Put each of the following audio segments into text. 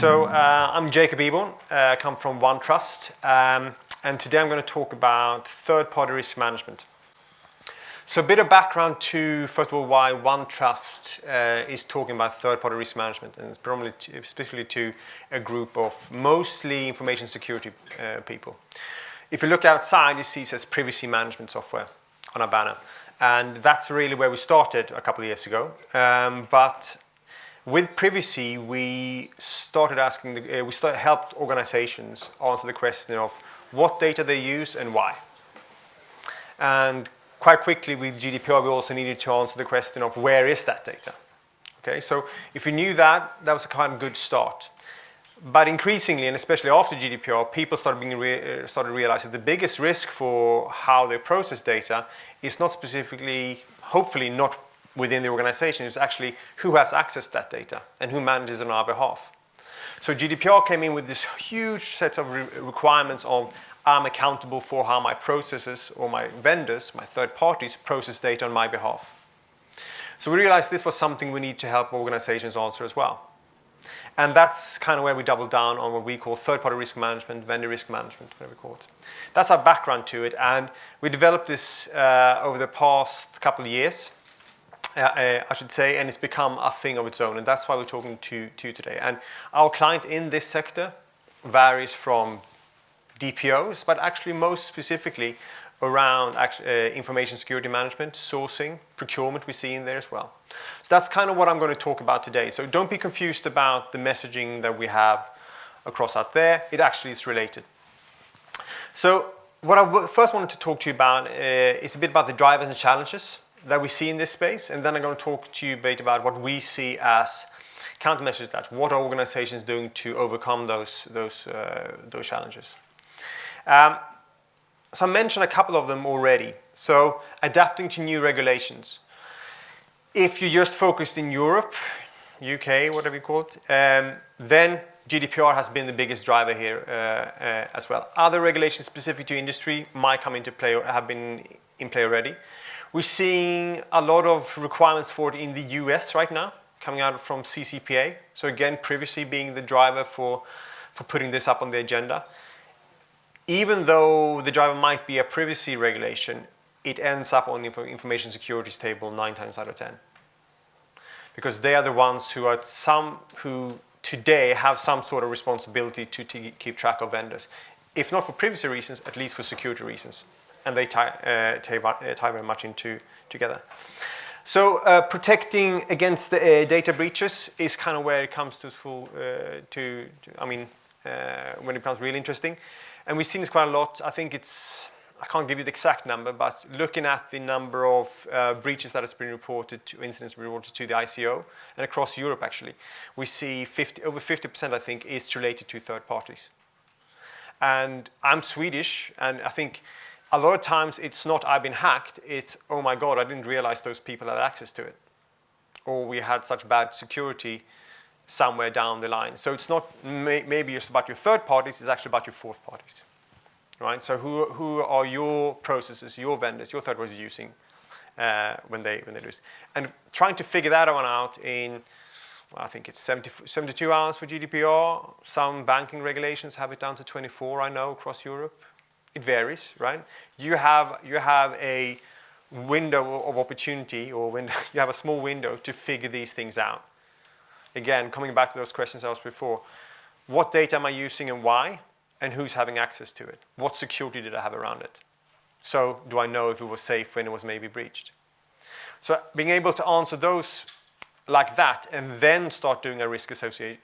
I'm Jacob Eborn, I come from OneTrust, and today I'm going to talk about third-party risk management. So a bit of background to, first of all, why OneTrust is talking about third-party risk management, and it's predominantly specifically to a group of mostly information security people. If you look outside, you see it says privacy management software on our banner, and that's really where we started a couple of years ago. But with privacy, we started helped organizations answer the question of what data they use and why. And quite quickly with GDPR, we also needed to answer the question of where is that data? Okay, so if you knew that, that was a kind of good start. But increasingly, and especially after GDPR, people started realizing the biggest risk for how they process data is not specifically, hopefully not within the organization, it's actually who has access to that data and who manages on our behalf. So GDPR came in with this huge set of requirements of I'm accountable for how my processes or my vendors, my third parties, process data on my behalf. So we realized this was something we need to help organizations answer as well. And that's kind of where we doubled down on what we call third-party risk management, vendor risk management, whatever we call it. That's our background to it, and we developed this over the past couple of years. I should say, and it's become a thing of its own, and that's why we're talking to you today. And our client in this sector varies from DPOs, but actually most specifically around information security management, sourcing, procurement we see in there as well. So that's kind of what I'm going to talk about today. So don't be confused about the messaging that we have across out there. It actually is related. So what I first wanted to talk to you about is a bit about the drivers and challenges that we see in this space, and then I'm going to talk to you a bit about what we see as countermeasures to that. What are organizations doing to overcome those challenges? So I mentioned a couple of them already. So adapting to new regulations. If you're just focused in Europe, UK, whatever you call it, then GDPR has been the biggest driver here as well. Other regulations specific to industry might come into play or have been in play already. We're seeing a lot of requirements for it in the US right now, coming out from CCPA. So again, privacy being the driver for putting this up on the agenda. Even though the driver might be a privacy regulation, it ends up on the information securities table 9 times out of 10. Because they are the ones who today have some sort of responsibility to keep track of vendors. If not for privacy reasons, at least for security reasons. And they tie very much into together. So protecting against the data breaches is kind of where it comes to when it becomes really interesting. And we've seen this quite a lot. I can't give you the exact number, but looking at the number of breaches that has been reported to, incidents reported to the ICO, and across Europe actually, we see over 50%, I think, is related to third parties. And I'm Swedish, and I think a lot of times it's not I've been hacked, it's oh my god, I didn't realize those people had access to it. Or we had such bad security somewhere down the line. So it's not maybe just about your third parties, it's actually about your fourth parties. Right? So who are your processes, your vendors, your third parties using when they do this? And trying to figure that one out in, well, I think it's 72 hours for GDPR. Some banking regulations have it down to 24, I know, across Europe. It varies, right? You have a window of opportunity, or you have a small window to figure these things out. Again, coming back to those questions I asked before, what data am I using and why, and who's having access to it? What security did I have around it? So do I know if it was safe when it was maybe breached? So being able to answer those like that and then start doing a risk assessment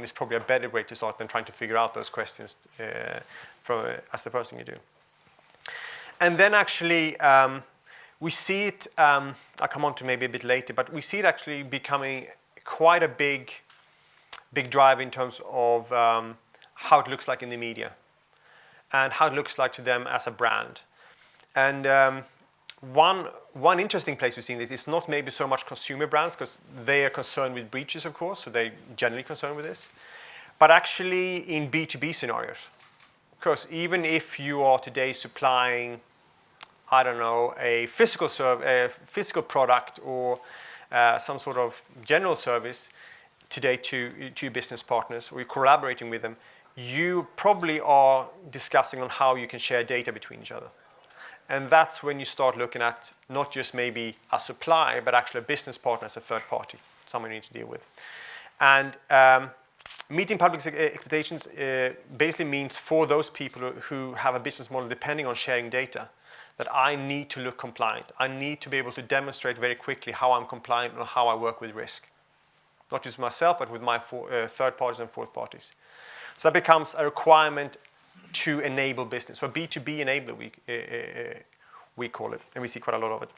is probably a better way to start than trying to figure out those questions as the first thing you do. And then actually we see it, I'll come on to maybe a bit later, but we see it actually becoming quite a big drive in terms of how it looks like in the media and how it looks like to them as a brand. And one interesting place we've seen this is not maybe so much consumer brands, because they are concerned with breaches, of course, so they're generally concerned with this, but actually in B2B scenarios. Because even if you are today supplying, I don't know, a physical product or some sort of general service, today to business partners, or you're collaborating with them, you probably are discussing on how you can share data between each other. And that's when you start looking at not just maybe a supply, but actually a business partner as a third party, someone you need to deal with. And meeting public expectations basically means for those people who have a business model depending on sharing data, that I need to look compliant. I need to be able to demonstrate very quickly how I'm compliant and how I work with risk. Not just myself, but with my third parties and fourth parties. So that becomes a requirement to enable business. So B2B enabler, we call it, and we see quite a lot of it.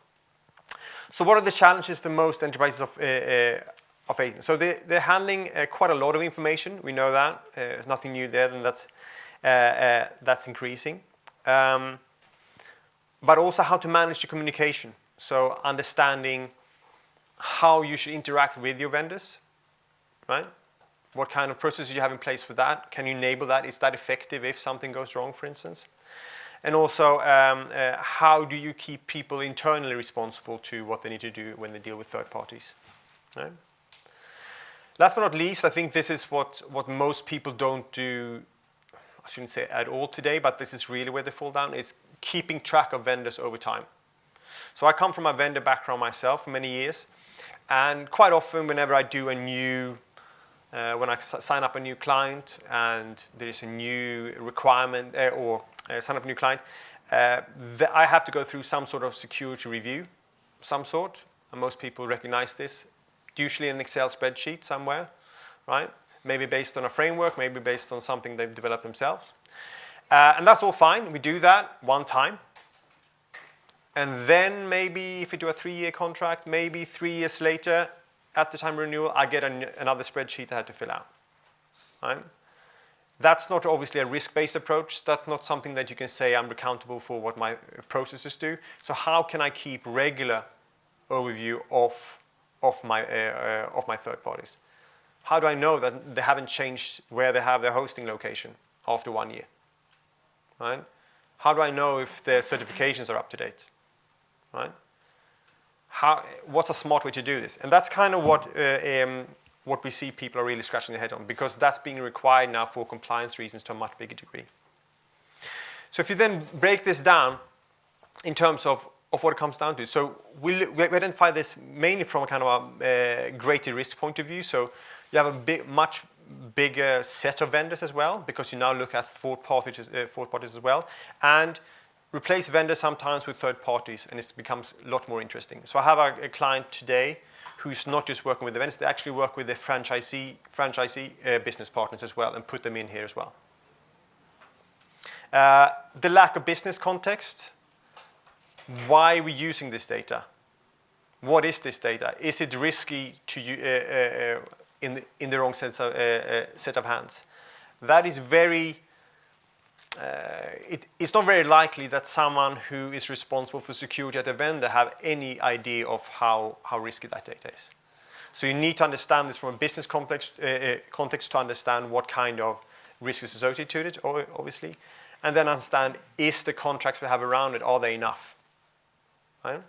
So what are the challenges that most enterprises are facing? So they're handling quite a lot of information. We know that. There's nothing new there, and that's increasing. But also how to manage the communication. So understanding how you should interact with your vendors, right? What kind of processes you have in place for that? Can you enable that? Is that effective if something goes wrong, for instance? And also, how do you keep people internally responsible to what they need to do when they deal with third parties? Right? Last but not least, I think this is what most people don't do, I shouldn't say at all today, but this is really where they fall down, is keeping track of vendors over time. So I come from a vendor background myself for many years, and quite often whenever I do a new when I sign up a new client and there is a new requirement sign up a new client, I have to go through some sort of security review, some sort, and most people recognize this, usually in an Excel spreadsheet somewhere, right? Maybe based on a framework, maybe based on something they've developed themselves. And that's all fine. We do that one time. And then maybe if we do a 3-year contract, maybe 3 years later, at the time of renewal, I get another spreadsheet I had to fill out. Right? That's not obviously a risk-based approach. That's not something that you can say I'm accountable for what my processes do. So how can I keep regular overview of my third parties? How do I know that they haven't changed where they have their hosting location after 1 year? Right? How do I know if their certifications are up to date? Right? What's a smart way to do this? And that's kind of what we see people are really scratching their head on, because that's being required now for compliance reasons to a much bigger degree. So if you then break this down in terms of what it comes down to, so we identify this mainly from a kind of a greater risk point of view. So you have a much bigger set of vendors as well, because you now look at fourth parties as well, and replace vendors sometimes with third parties, and it becomes a lot more interesting. So I have a client today who's not just working with the vendors, they actually work with the franchisee business partners as well, and put them in here as well. The lack of business context. Why are we using this data? What is this data? Is it risky to in the wrong set of hands? That is very. It's not very likely that someone who is responsible for security at a vendor have any idea of how risky that data is. So you need to understand this from a business context to understand what kind of risk is associated to it, obviously, and then understand, is the contracts we have around it, are they enough? Right?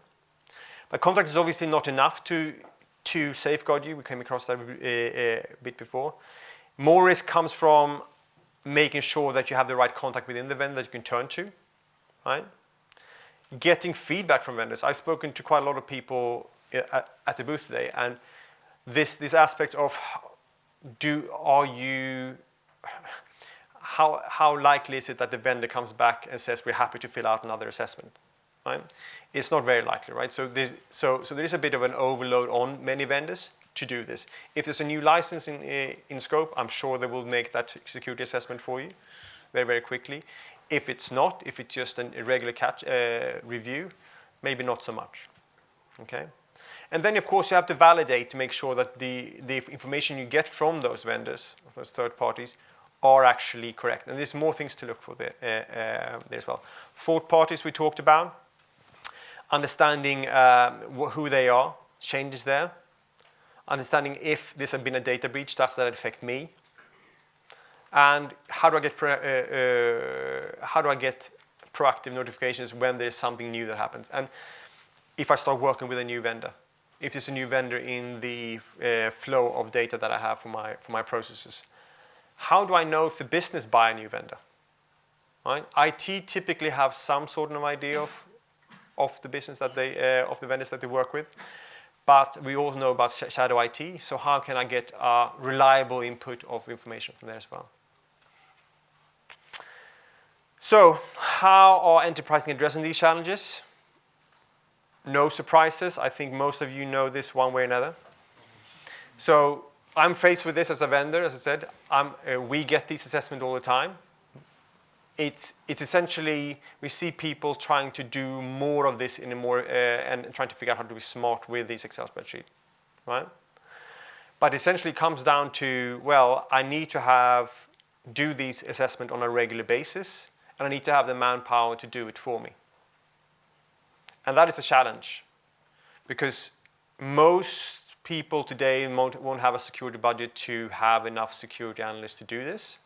But contract is obviously not enough to safeguard you. We came across that a bit before. More risk comes from making sure that you have the right contact within the vendor that you can turn to, right? Getting feedback from vendors. I've spoken to quite a lot of people at the booth today, and this aspect of how likely is it that the vendor comes back and says we're happy to fill out another assessment, right? It's not very likely, right? So there is a bit of an overload on many vendors to do this. If there's a new license in scope, I'm sure they will make that security assessment for you very, very quickly. If it's not, if it's just a regular review, maybe not so much. Okay? And then, of course, you have to validate to make sure that the information you get from those vendors, those third parties, are actually correct. And there's more things to look for there as well. Fourth parties we talked about. Understanding who they are, changes there. Understanding if this has been a data breach, does that affect me? And how do I get proactive notifications when there's something new that happens? And if I start working with a new vendor, if there's a new vendor in the flow of data that I have for my processes. How do I know if the business buy a new vendor? Right? IT typically have some sort of idea of the business that they of the vendors that they work with, but we all know about shadow IT. So how can I get a reliable input of information from there as well? So how are enterprises addressing these challenges? No surprises. I think most of you know this one way or another. So I'm faced with this as a vendor. As I said, we get these assessments all the time. It's essentially, we see people trying to do more of this in a more and trying to figure out how to be smart with these Excel spreadsheets, right? But essentially it comes down to, well, I need to do these assessments on a regular basis, and I need to have the manpower to do it for me. And that is a challenge, because most people today won't have a security budget to have enough security analysts to do this.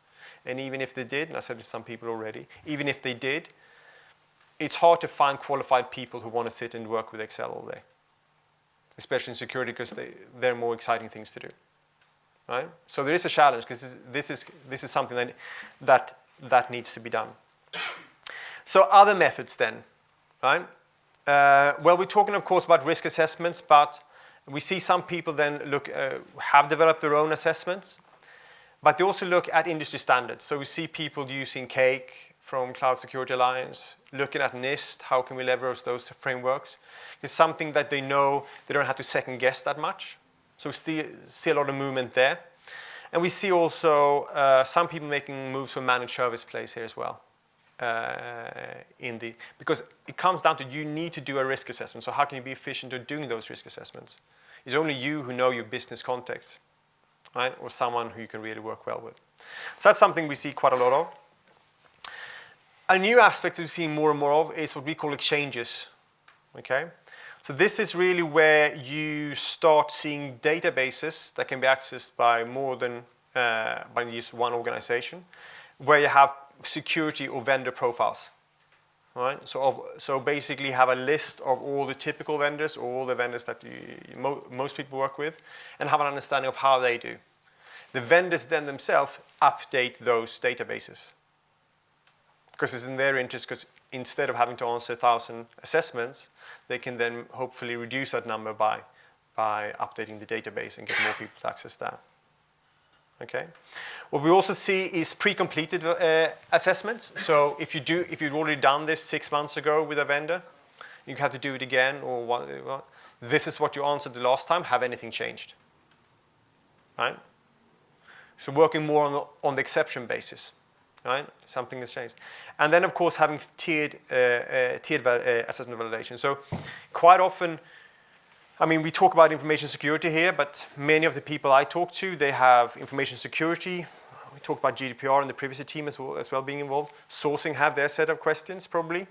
And even if they did, and I said to some people already, even if they did, it's hard to find qualified people who want to sit and work with Excel all day, especially in security, because there are more exciting things to do, right? So there is a challenge, because this is something that needs to be done. So other methods then, right? Well, we're talking, of course, about risk assessments, but we see some people then have developed their own assessments, but they also look at industry standards. So we see people using CAKE from Cloud Security Alliance, looking at NIST, how can we leverage those frameworks? It's something that they know they don't have to second guess that much. So we see a lot of movement there. And we see also some people making moves from managed service plays here as well. Because it comes down to, you need to do a risk assessment. So how can you be efficient at doing those risk assessments? It's only you who know your business context, right? Or someone who you can really work well with. So that's something we see quite a lot of. A new aspect we've seen more and more of is what we call exchanges. Okay? So this is really where you start seeing databases that can be accessed by more than by just one organization, where you have security or vendor profiles. Right? So basically have a list of all the typical vendors, or all the vendors that most people work with, and have an understanding of how they do. The vendors then themselves update those databases, because it's in their interest, because instead of having to answer 1,000 assessments, they can then hopefully reduce that number by updating the database and get more people to access that. Okay. What we also see is pre-completed assessments. So if you've already done this 6 months ago with a vendor, you have to do it again, or this is what you answered the last time. Have anything changed? Right. So working more on the exception basis, right? Something has changed, and then of course having tiered assessment validation. So quite often, I mean, we talk about information security here, but many of the people I talk to, they have information security. We talked about GDPR and the privacy team as well being involved. Sourcing have their set of questions probably,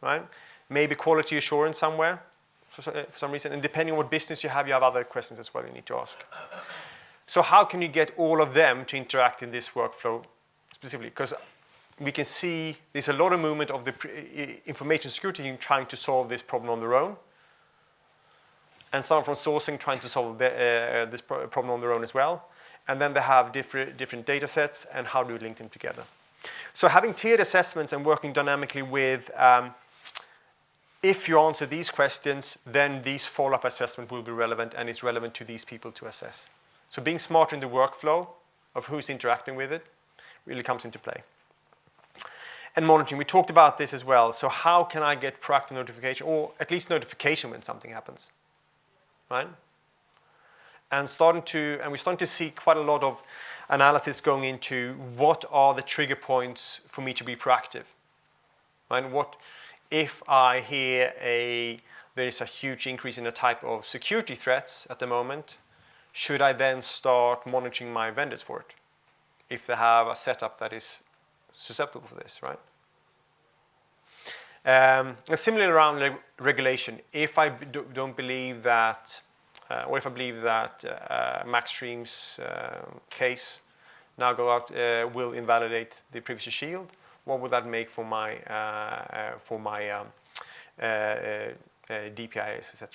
right? Maybe quality assurance somewhere for some reason. And depending on what business you have other questions as well you need to ask. So how can you get all of them to interact in this workflow specifically? Because we can see there's a lot of movement of the information security team trying to solve this problem on their own, and someone from sourcing trying to solve this problem on their own as well. And then they have different data sets, and how do we link them together? So having tiered assessments and working dynamically with, if you answer these questions, then these follow-up assessment will be relevant, and it's relevant to these people to assess. So being smart in the workflow of who's interacting with it really comes into play. And monitoring, we talked about this as well. So how can I get proactive notification, or at least notification when something happens? Right? And we're starting to see quite a lot of analysis going into what are the trigger points for me to be proactive. Right? What if I hear there is a huge increase in the type of security threats at the moment? Should I then start monitoring my vendors for it, if they have a setup that is susceptible for this, right? And similarly around regulation, if I don't believe that, or if I believe that MaxStream's case now will invalidate the privacy shield, what would that make for my DPIAs, etc.?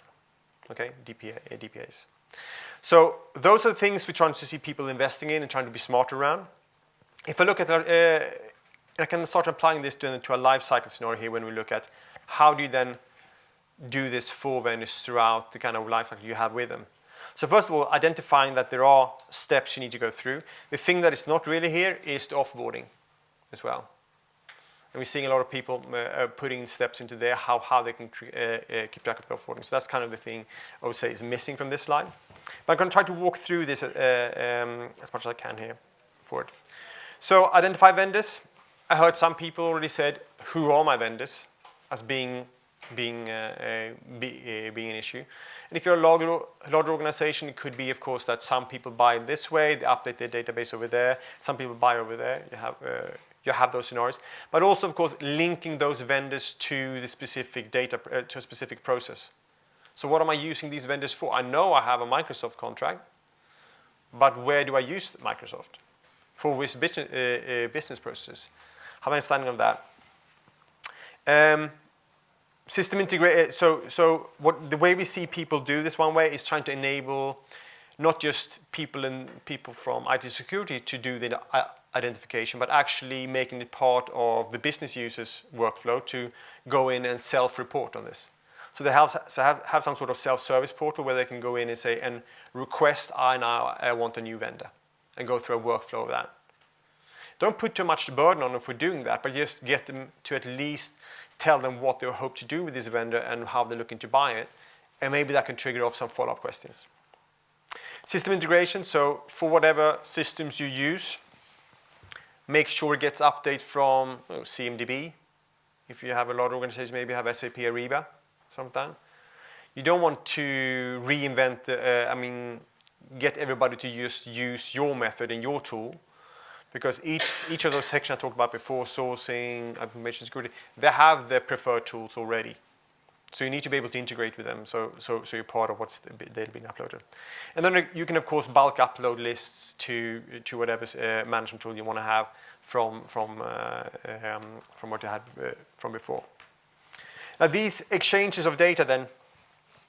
Okay, DPAs. So those are the things we're trying to see people investing in and trying to be smarter around. If I look at, I can start applying this to a lifecycle scenario here when we look at how do you then do this for vendors throughout the kind of lifecycle you have with them. So first of all, identifying that there are steps you need to go through. The thing that is not really here is the offboarding as well. And we're seeing a lot of people putting steps into there, how they can keep track of the offboarding. So that's kind of the thing I would say is missing from this slide. But I'm going to try to walk through this as much as I can here for it. So identify vendors. I heard some people already said, who are my vendors, as being an issue. And if you're a larger organization, it could be, of course, that some people buy this way, they update their database over there. Some people buy over there. You have those scenarios. But also, of course, linking those vendors to the specific data, to a specific process. So what am I using these vendors for? I know I have a Microsoft contract, but where do I use Microsoft? For which business processes? Have an understanding of that. System integration. So the way we see people do this one way is trying to enable not just people from IT security to do the identification, but actually making it part of the business users' workflow to go in and self-report on this. So they have some sort of self-service portal where they can go in and say, and request, I want a new vendor, and go through a workflow of that. Don't put too much burden on them for doing that, but just get them to at least tell them what they hope to do with this vendor and how they're looking to buy it, and maybe that can trigger off some follow-up questions. System integration, so for whatever systems you use, make sure it gets update from CMDB. If you have a lot of organizations, maybe have SAP Ariba sometime. You don't want to reinvent, get everybody to just use your method and your tool, because each of those sections I talked about before, sourcing, information security, they have their preferred tools already. So you need to be able to integrate with them, so you're part of what's they're being uploaded. And then you can, of course, bulk upload lists to whatever management tool you want to have from what you had from before. Now these exchanges of data then,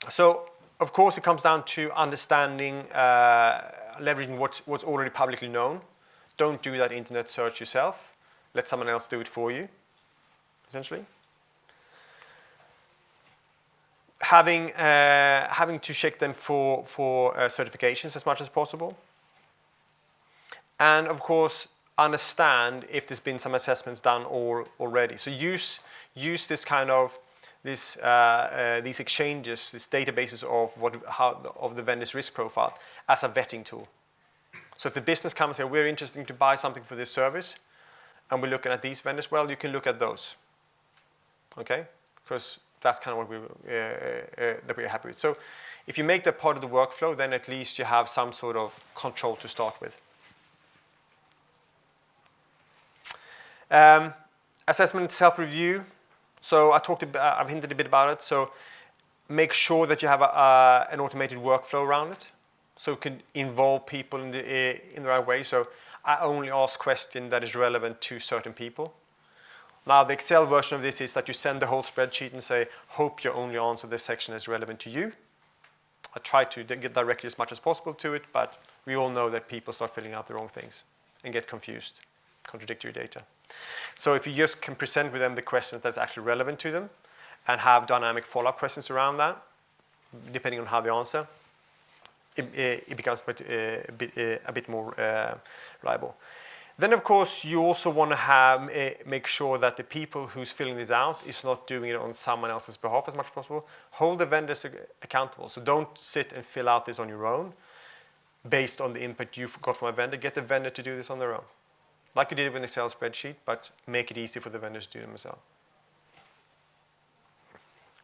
so of course it comes down to understanding, leveraging what's already publicly known. Don't do that internet search yourself. Let someone else do it for you, essentially. Having to check them for certifications as much as possible. And of course, understand if there's been some assessments done already. So use this kind of these exchanges, these databases of the vendor's risk profile as a vetting tool. So if the business comes and says, we're interested to buy something for this service, and we're looking at these vendors, well, you can look at those. Okay? Because that's kind of what that we're happy with. So if you make that part of the workflow, then at least you have some sort of control to start with. Assessment self-review. So I've hinted a bit about it. So make sure that you have an automated workflow around it, so it can involve people in the right way. So I only ask questions that is relevant to certain people. Now the Excel version of this is that you send the whole spreadsheet and say, hope you only answer this section is relevant to you. I try to get directly as much as possible to it, but we all know that people start filling out the wrong things and get confused, contradictory data. So if you just can present with them the questions that's actually relevant to them and have dynamic follow-up questions around that, depending on how they answer, it becomes a bit more reliable. Then, of course, you also want to make sure that the people who's filling this out is not doing it on someone else's behalf as much as possible. Hold the vendors accountable. So don't sit and fill out this on your own based on the input you've got from a vendor. Get the vendor to do this on their own. Like you did with an Excel spreadsheet, but make it easy for the vendors to do them themselves.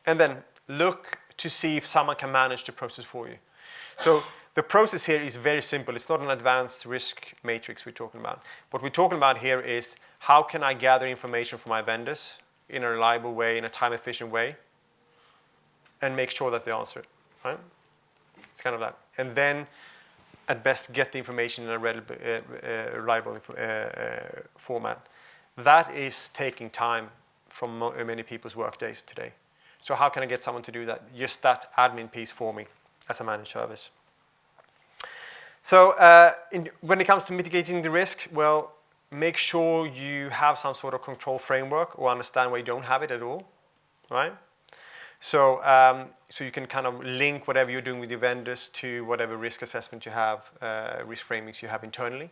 And then look to see if someone can manage the process for you. So the process here is very simple. It's not an advanced risk matrix we're talking about. What we're talking about here is how can I gather information from my vendors in a reliable way, in a time-efficient way, and make sure that they answer it, right? It's kind of that. And then, at best, get the information in a reliable format. That is taking time from many people's work days today So how can I get someone to do that? Just that admin piece for me as a managed service. So when it comes to mitigating the risk, well, make sure you have some sort of control framework or understand where you don't have it at all, right? So, so you can kind of link whatever you're doing with your vendors to whatever risk assessment you have, risk framings you have internally.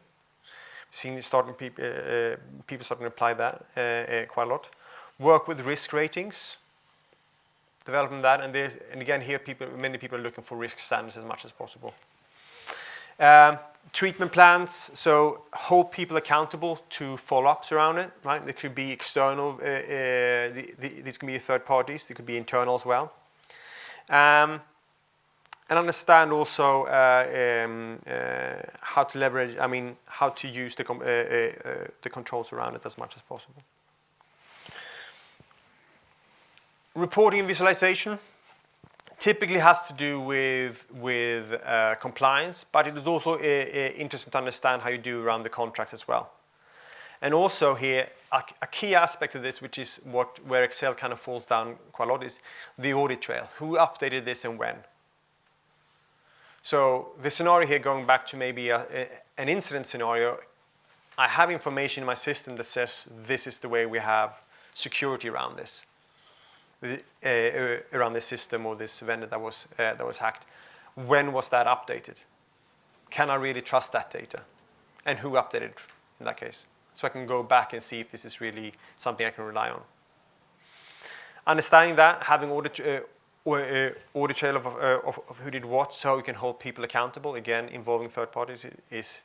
Seeing people starting to apply that quite a lot. Work with risk ratings, developing that, and again here many people are looking for risk standards as much as possible. Treatment plans, so hold people accountable to follow-ups around it, right? There could be external, these can be third parties, they could be internal as well. And understand also how to leverage, how to use the controls around it as much as possible. Reporting and visualization typically has to do with compliance, but it is also interesting to understand how you do around the contracts as well. And also here, a key aspect of this, which is where Excel kind of falls down quite a lot, is the audit trail. Who updated this and when? So the scenario here, going back to maybe an incident scenario, I have information in my system that says this is the way we have security around this. Around this system or this vendor that was hacked. When was that updated? Can I really trust that data? And who updated in that case? So I can go back and see if this is really something I can rely on. Understanding that, having audit trail of who did what, so you can hold people accountable. Again, involving third parties is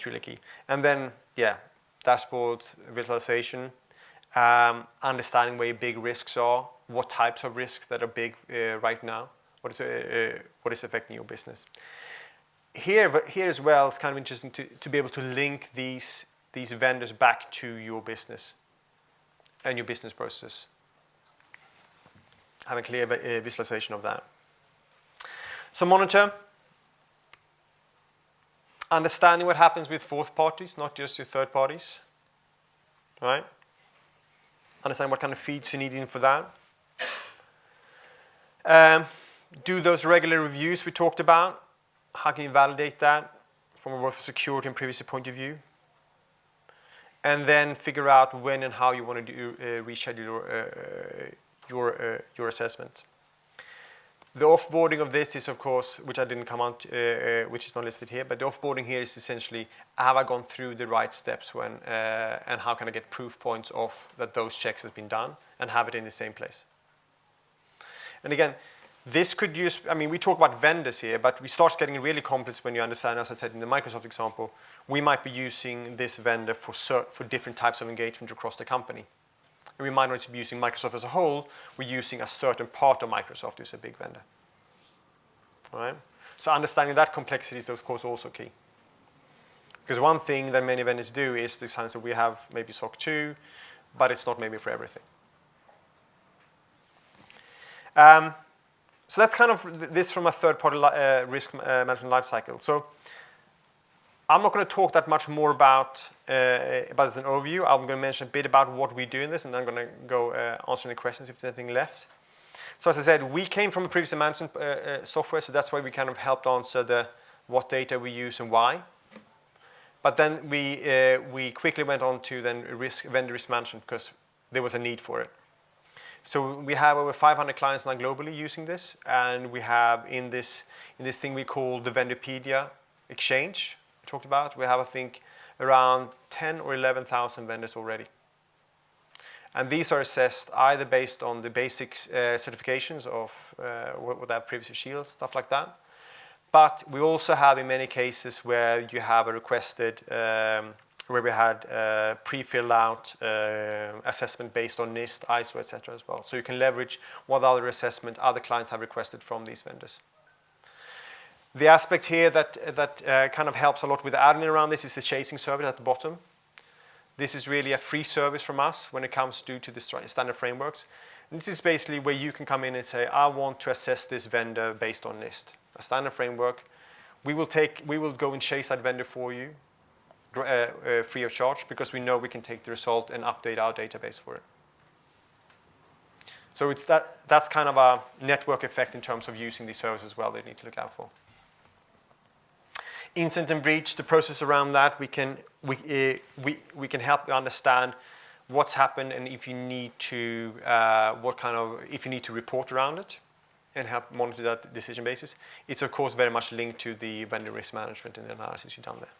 really key. And then, yeah, dashboards, visualization, understanding where your big risks are, what types of risks that are big right now, what is affecting your business. Here as well, it's kind of interesting to be able to link these vendors back to your business and your business process. Have a clear visualization of that. So monitor. Understanding what happens with fourth parties, not just your third parties. Right? Understand what kind of feeds you need in for that. Do those regular reviews we talked about. How can you validate that from both a security and privacy point of view? And then figure out when and how you want to reschedule your assessment. The offboarding of this is, of course, which I didn't come on to, which is not listed here, but the offboarding here is essentially, have I gone through the right steps when, and how can I get proof points of that those checks have been done and have it in the same place. And again, this could use, we talk about vendors here, but we start getting really complex when you understand, as I said in the Microsoft example, we might be using this vendor for different types of engagement across the company. And we might not be using Microsoft as a whole, we're using a certain part of Microsoft who's a big vendor. All right? So understanding that complexity is, of course, also key. Because one thing that many vendors do is this sense that we have maybe SOC 2, but it's not maybe for everything. So that's kind of this from a third-party risk management lifecycle. So I'm not going to talk that much more about this as an overview. I'm going to mention a bit about what we do in this, and then I'm going to go answer any questions if there's anything left. So as I said, we came from a privacy management software, so that's why we kind of helped answer what data we use and why. But then we quickly went on to then vendor risk management because there was a need for it. So we have over 500 clients now globally using this, and we have in this thing we call the Vendorpedia Exchange. We talked about. We have, I think, around 10 or 11,000 vendors already. And these are assessed either based on the basic certifications of what they have privacy shield, stuff like that. But we also have in many cases where you have a requested, where we had pre-filled out assessment based on NIST, ISO, etc. as well. So you can leverage what other assessment other clients have requested from these vendors. The aspect here that kind of helps a lot with the admin around this is the chasing service at the bottom. This is really a free service from us when it comes to the standard frameworks. And this is basically where you can come in and say, I want to assess this vendor based on NIST. A standard framework. We will go and chase that vendor for you free of charge because we know we can take the result and update our database for it. So that's kind of a network effect in terms of using these services as well that you need to look out for. Incident and breach, the process around that, we can help you understand what's happened and if you need to if you need to report around it and help monitor that decision basis. It's of course very much linked to the vendor risk management and the analysis you've done there.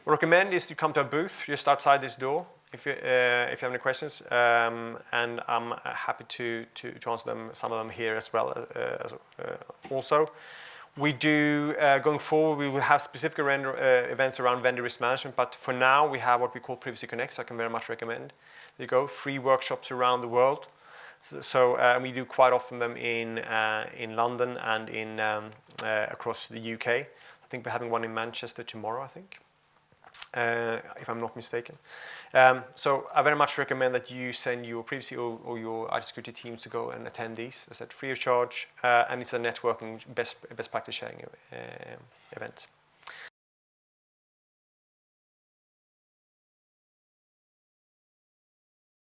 What I recommend is you come to a booth just outside this door if you have any questions, and I'm happy to answer them, some of them here as well. Also, we do going forward. We will have specific events around vendor risk management, but for now we have what we call Privacy Connects. I can very much recommend. There you go, free workshops around the world. So we do quite often them in London and in across the UK. I think we're having one in Manchester tomorrow, I think, if I'm not mistaken. So I very much recommend that you send your privacy or your IT security teams to go and attend these. As I said, free of charge, and it's a networking best practice sharing event.